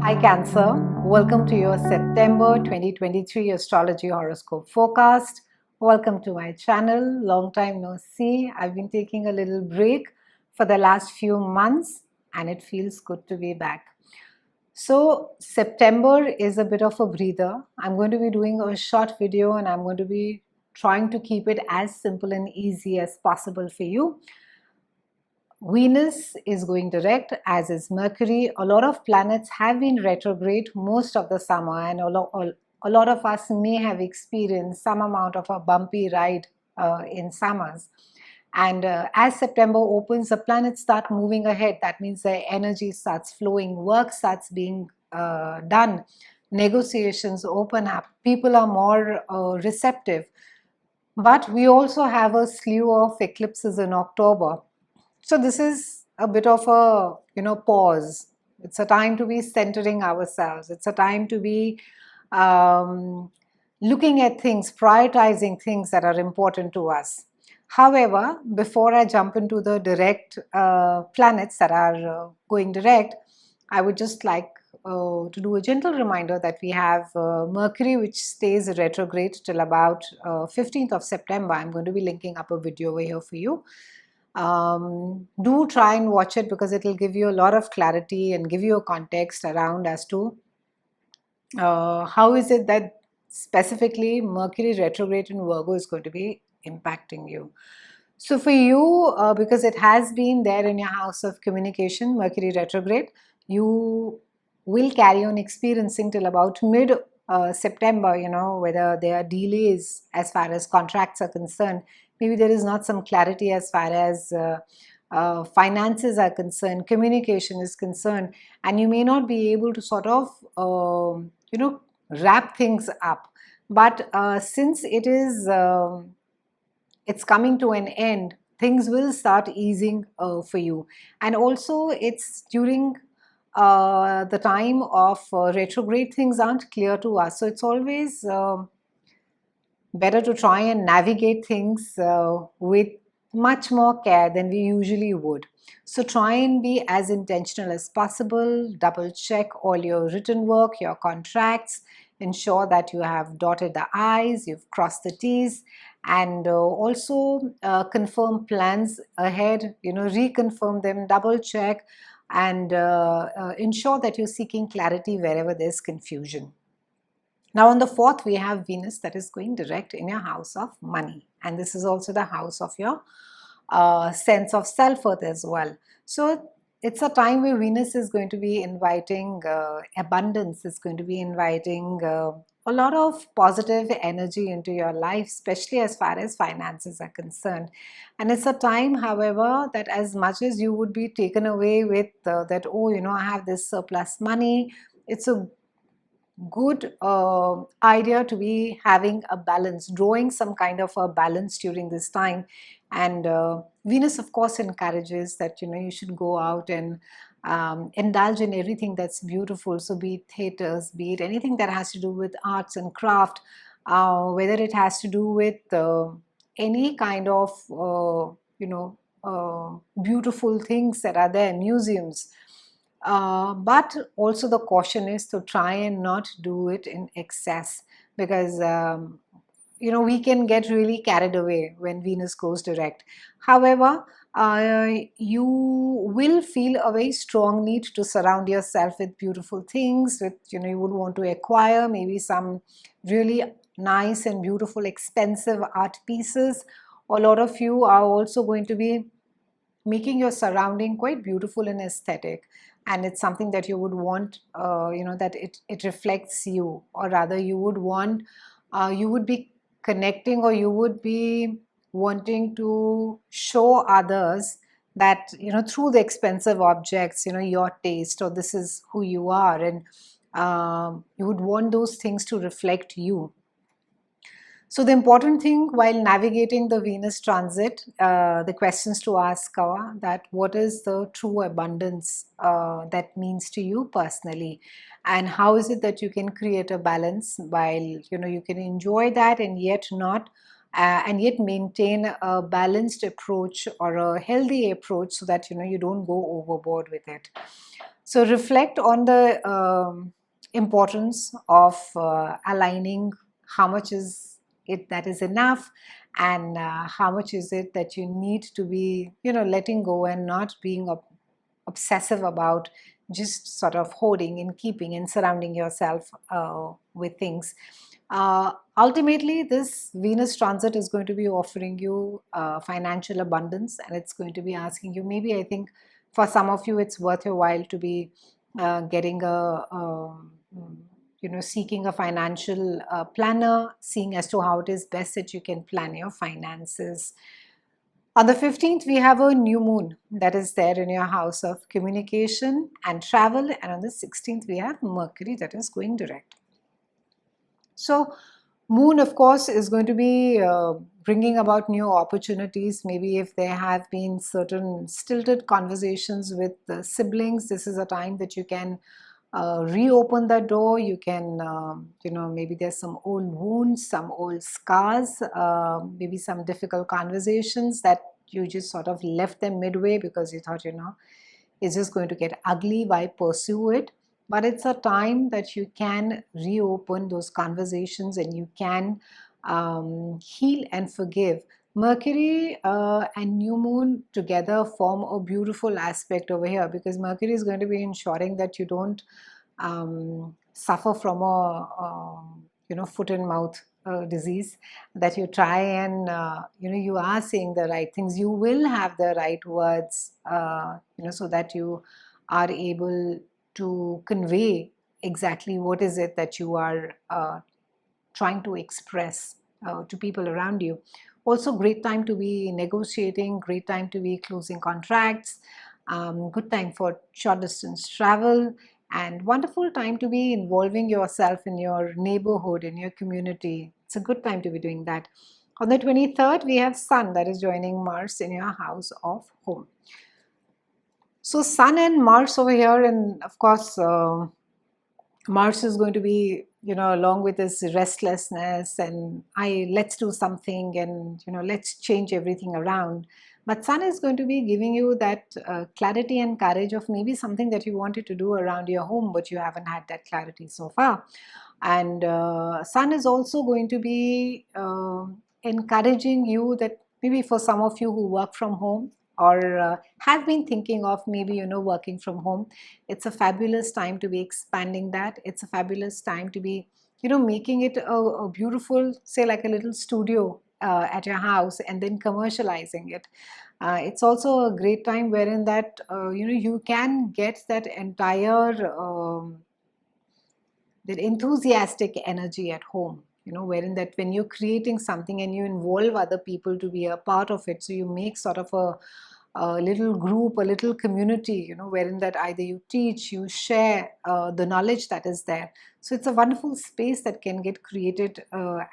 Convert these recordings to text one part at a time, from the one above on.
Hi Cancer, welcome to your September 2023 Astrology Horoscope forecast. Welcome to my channel. Long time no see. I've been taking a little break for the last few months and it feels good to be back. So September is a bit of a breather. I'm going to be doing a short video and I'm going to be trying to keep it as simple and easy as possible for you. Venus is going direct, as is Mercury. A lot of planets have been retrograde most of the summer, and a lot of us may have experienced some amount of a bumpy ride in summers. And as September opens, the planets start moving ahead. That means the energy starts flowing, work starts being done, negotiations open up, people are more receptive. But we also have a slew of eclipses in October. So this is a bit of a pause. It's a time to be centering ourselves. It's a time to be looking at things, prioritizing things that are important to us. However, before I jump into the direct planets that are going direct, I would just like to do a gentle reminder that we have Mercury, which stays retrograde till about 15th of September. I'm going to be linking up a video over here for you. Do try and watch it because it will give you a lot of clarity and give you a context around as to how is it that specifically Mercury retrograde in Virgo is going to be impacting you. So for you, because it has been there in your house of communication, Mercury retrograde, you will carry on experiencing till about mid September, whether there are delays as far as contracts are concerned. Maybe there is not some clarity as far as finances are concerned, communication is concerned, and you may not be able to sort of, wrap things up. But since it is, it's coming to an end, things will start easing for you. And also, it's during the time of retrograde, things aren't clear to us. So it's always better to try and navigate things with much more care than we usually would. So try and be as intentional as possible. Double check all your written work, your contracts. Ensure that you have dotted the I's, you've crossed the T's, and also confirm plans ahead, reconfirm them, double check, and ensure that you're seeking clarity wherever there's confusion. Now on the 4th, we have Venus that is going direct in your house of money. And this is also the house of your sense of self-worth as well. So it's a time where Venus is going to be inviting abundance, is going to be inviting a lot of positive energy into your life, especially as far as finances are concerned. And it's a time, however, that as much as you would be taken away with that, I have this surplus money, it's a good idea to be having a balance, drawing some kind of a balance during this time. And Venus, of course, encourages that you should go out and indulge in everything that's beautiful. So be it theaters, be it anything that has to do with arts and craft, whether it has to do with any kind of beautiful things that are there, museums. But also the caution is to try and not do it in excess, because we can get really carried away when Venus goes direct. However, you will feel a very strong need to surround yourself with beautiful things, with you would want to acquire maybe some really nice and beautiful expensive art pieces. A lot of you are also going to be making your surrounding quite beautiful and aesthetic, and it's something that you would want, that it reflects you, or rather you would want, you would be connecting, or you would be wanting to show others that through the expensive objects, your taste, or this is who you are, and you would want those things to reflect you. So the important thing while navigating the Venus transit, the questions to ask are that what is the true abundance that means to you personally, and how is it that you can create a balance while you can enjoy that and yet not and yet maintain a balanced approach or a healthy approach, so that you don't go overboard with it. So reflect on the importance of aligning how much is it that is enough, and how much is it that you need to be, letting go and not being obsessive about just sort of hoarding and keeping and surrounding yourself with things. Ultimately, this Venus transit is going to be offering you financial abundance, and it's going to be asking you, maybe I think for some of you, it's worth your while to be getting seeking a financial planner, seeing as to how it is best that you can plan your finances. On the 15th, we have a new moon that is there in your house of communication and travel. And on the 16th, we have Mercury that is going direct. So, moon, of course, is going to be bringing about new opportunities. Maybe if there have been certain stilted conversations with the siblings, this is a time that you can reopen that door. You can, maybe there's some old wounds, some old scars, maybe some difficult conversations that you just sort of left them midway because you thought, it's just going to get ugly. Why pursue it? But it's a time that you can reopen those conversations, and you can heal and forgive. Mercury and new moon together form a beautiful aspect over here, because Mercury is going to be ensuring that you don't suffer from a foot and mouth disease, that you try and you are saying the right things, you will have the right words, so that you are able to convey exactly what is it that you are trying to express to people around you. Also, great time to be negotiating, great time to be closing contracts, good time for short distance travel, and wonderful time to be involving yourself in your neighborhood, in your community. It's a good time to be doing that. On the 23rd, we have Sun that is joining Mars in your house of home. So Sun and Mars over here, and of course, Mars is going to be, along with this restlessness and let's do something, and, let's change everything around. But Sun is going to be giving you that clarity and courage of maybe something that you wanted to do around your home, but you haven't had that clarity so far. And Sun is also going to be encouraging you that maybe for some of you who work from home, or have been thinking of maybe, working from home, it's a fabulous time to be expanding that. It's a fabulous time to be, making it a beautiful, say like a little studio at your house, and then commercializing it. It's also a great time wherein that, you can get that entire that enthusiastic energy at home, wherein that when you're creating something and you involve other people to be a part of it, so you make sort of a little group, a little community, wherein that either you teach, you share the knowledge that is there. So it's a wonderful space that can get created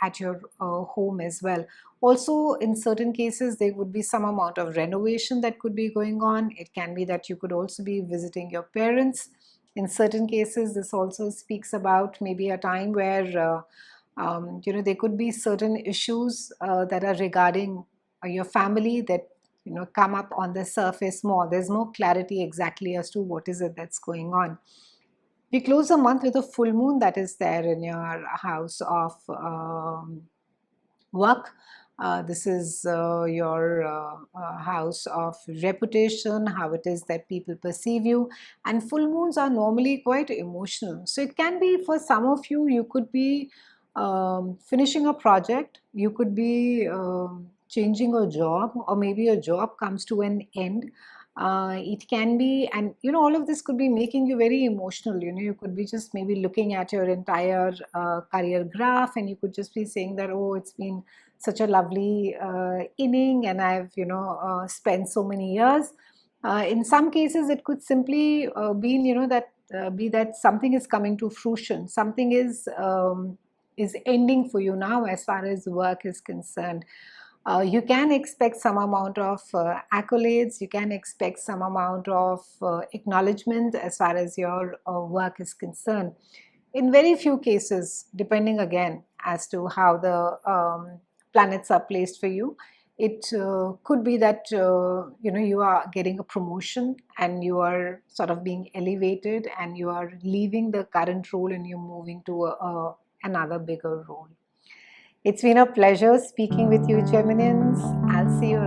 at your home as well. Also, in certain cases, there would be some amount of renovation that could be going on. It can be that you could also be visiting your parents. In certain cases, this also speaks about maybe a time where there could be certain issues that are regarding your family that come up on the surface more. There's more clarity exactly as to what is it that's going on. We close the month with a full moon that is there in your house of work. This is your house of reputation, how it is that people perceive you. And full moons are normally quite emotional. So it can be for some of you, you could be finishing a project, you could be changing a job, or maybe a job comes to an end. It can be, and all of this could be making you very emotional. You could be just maybe looking at your entire career graph, and you could just be saying that, oh, it's been such a lovely inning, and I've spent so many years. In some cases, it could simply be that something is coming to fruition, something is ending for you now as far as work is concerned. You can expect some amount of accolades, you can expect some amount of acknowledgement as far as your work is concerned. In very few cases, depending again as to how the planets are placed for you, It could be that you are getting a promotion and you are sort of being elevated and you are leaving the current role and you're moving to another bigger role. It's been a pleasure speaking with you, Geminians. I'll see you